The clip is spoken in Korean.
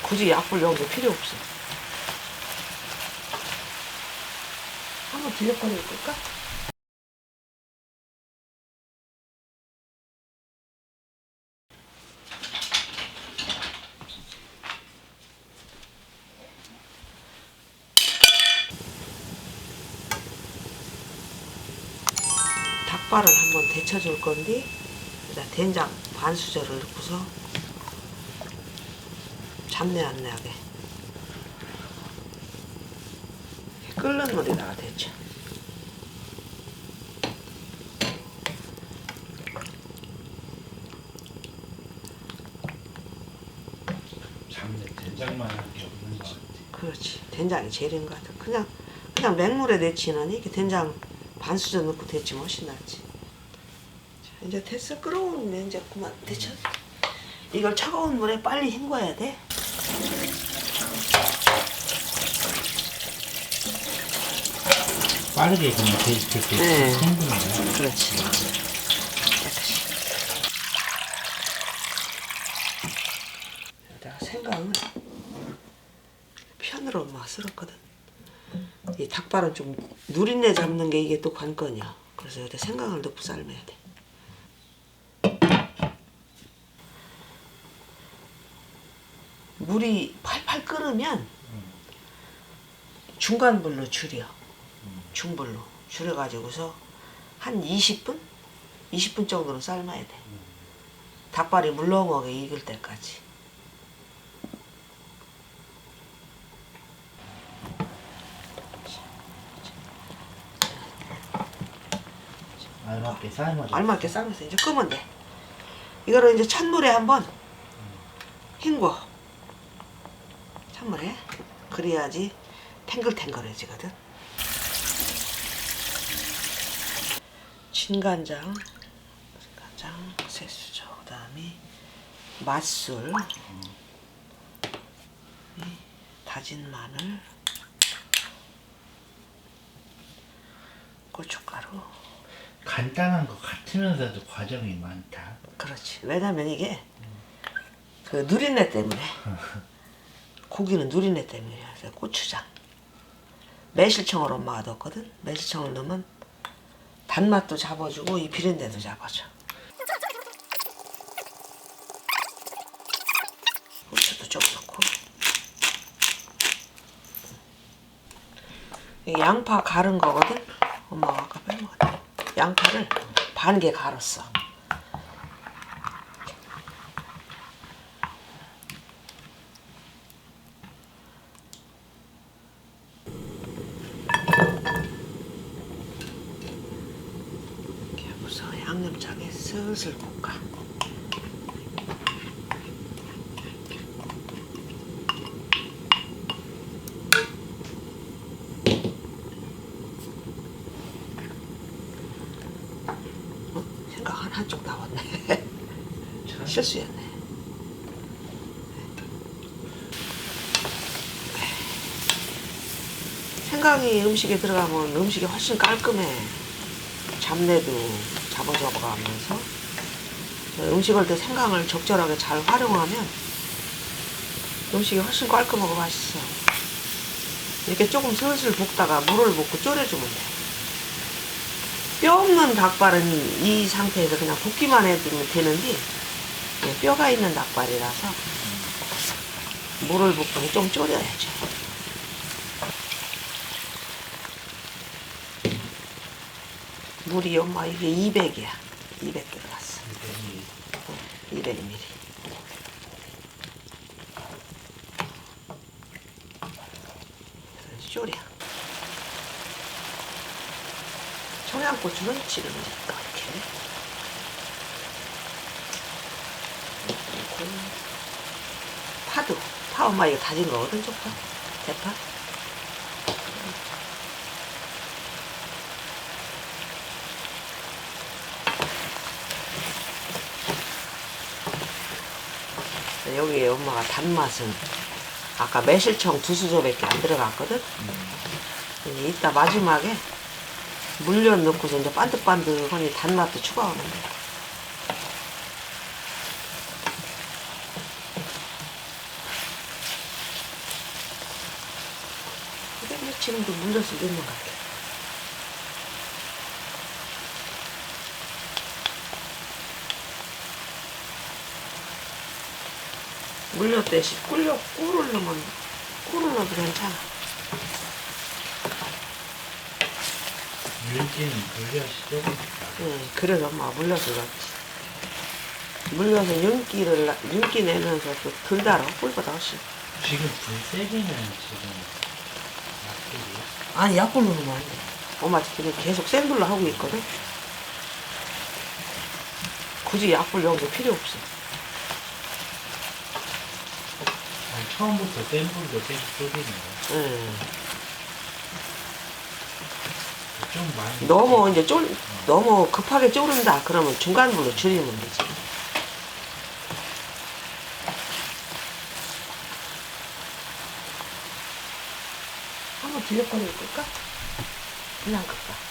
굳이 약불 넣은 게 필요 없어. 한번 들려거려 볼까? 닭발을 한번 데쳐줄 건데, 일단 된장 반 수저를 넣고서 잡내 안 나게 끓는 물에다가 데쳐. 잡내 된장만 한 게 없는 것 같아. 그렇지. 된장이 제일인 것 같아. 그냥 맹물에 데치느니 이렇게 된장 반 수저 넣고 데치면 훨씬 낫지. 자, 이제 됐어. 끓어오면 이제 그만 데쳐. 이걸 차가운 물에 빨리 헹궈야 돼. 빠르게 그냥 이렇게 네. 헹구는 거야. 그렇지. 깨끗이. 여기다가 생강을 편으로 엄마가 썰었거든. 이 닭발은 좀 누린내 잡는 게 이게 또 관건이야. 그래서 여기다 생강을 넣고 삶아야 돼. 물이 팔팔 끓으면 중간불로 줄여. 중불로 줄여가지고서 한 20분? 20분 정도는 삶아야 돼. 닭발이 물렁하게 익을 때까지. 알맞게 삶아줘. 알맞게 삶아서 이제 끄면 돼. 이거를 이제 찬물에 한번 헹궈. 찬물에. 그래야지 탱글탱글해지거든. 진간장 세수저, 그 다음에 맛술, 다진 마늘, 고춧가루. 간단한 것 같으면서도 과정이 많다. 그렇지. 왜냐면 이게 그 누린내 때문에 고기는 누린내 때문이야. 그래서 고추장, 매실청을 엄마가 넣었거든. 매실청을 넣으면 단맛도 잡아주고 이 비린내도 잡아줘. 후추도 좀 넣고. 이게 양파 갈은 거거든. 엄마가 아까 빼먹었다. 양파를 반 개 갈았어. 이렇게 하고서 양념장에 슬슬 볶아. 생각 한쪽 나왔네. 실수였네. 생강이 음식에 들어가면 음식이 훨씬 깔끔해. 잡내도 잡아가면서 음식을 때 생강을 적절하게 잘 활용하면 음식이 훨씬 깔끔하고 맛있어. 이렇게 조금 슬슬 볶다가 물을 붓고 졸여주면 돼. 뼈 없는 닭발은 이 상태에서 그냥 볶기만 해두면 되는데 뼈가 있는 닭발이라서 물을 붓고 좀 졸여야죠. 물이 엄마 이게 200이야. 200 들어갔어. 200ml. 졸여. 청양고추는 지금 이렇게. 그리고 파 엄마 이거 다진 거거든, 쪽파, 대파. 여기에 엄마가 단맛은 아까 매실청 2수저밖에 안 들어갔거든. 이따 마지막에 물엿 넣고서 이제 반득반득하니 단맛도 추가하면 돼. 지금도 물엿을 넣는 것 같아. 물엿 대신 꿀을 넣으면 꿀을 넣어도 괜찮아. 윤기는 물엿이 조금 응, 그래서 엄마가 물엿을 넣었지. 물엿은 윤기 내면서 또 덜 달아. 꿀보다 훨씬. 지금 불세기는 지금 약불이 아니, 약불로 넣으면 안 돼. 엄마 지금 계속 센 불로 하고 있거든. 굳이 약불 넣은 게 필요 없어. 아니, 처음부터 센 불로 계속 졸이네요. 응. 좀 많이 너무 이제 너무 급하게 졸은다. 그러면 중간 불로 줄이면 되지. 한번 들려거리 끌까? 그냥 끌까?